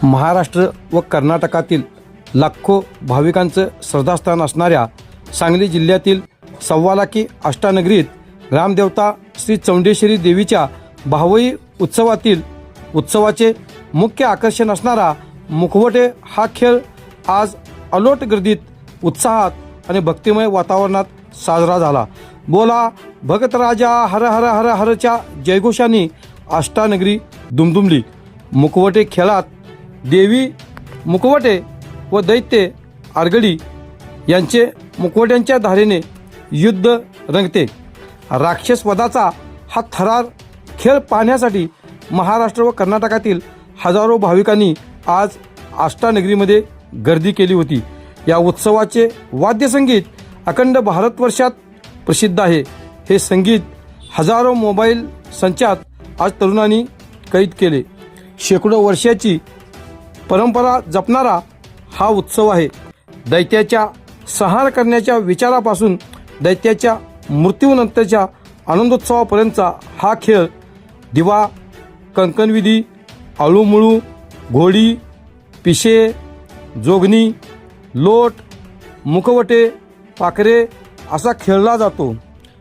महाराष्ट्र व कर्नाटकातील लाखो भाविकांचं श्रद्धास्थान असणाऱ्या सांगली जिल्ह्यातील सव्वालाखी अष्टानगरीत ग्रामदेवता श्री चौंडेश्वरी देवीच्या भावई उत्सवाचे मुख्य आकर्षण असणारा मुखवटे हा खेळ आज अलोट गर्दीत उत्साहात आणि भक्तिमय वातावरणात साजरा झाला। बोला भगत राजा हर हर हर हरच्या जयघोषांनी अष्टानगरी दुमदुमली। मुखवटे खेळात देवी मुखवटे व दैत्य आरगडी यांचे मुखवट्यांच्या धारेने युद्ध रंगते। राक्षसवधाचा हा थरार खेळ पाहण्यासाठी महाराष्ट्र व कर्नाटकातील हजारो भाविकांनी आज अष्टानगरीमध्ये गर्दी केली होती। या उत्सवाचे वाद्यसंगीत अखंड भारतवर्षात प्रसिद्ध आहे। हे संगीत हजारो मोबाईल संचात आज तरुणांनी कैद केले। शेकडो वर्षाची परंपरा जपणारा हा उत्सव आहे। दैत्याच्या संहार करण्याच्या विचारापासून दैत्याच्या मृत्यूनंतरच्या आनंदोत्सवापर्यंतचा हा खेळ दिवा, कंकणविधी, आळूमुळू, घोडी, पिशे, जोगणी, लोट, मुखवटे, पाखरे असा खेळला जातो।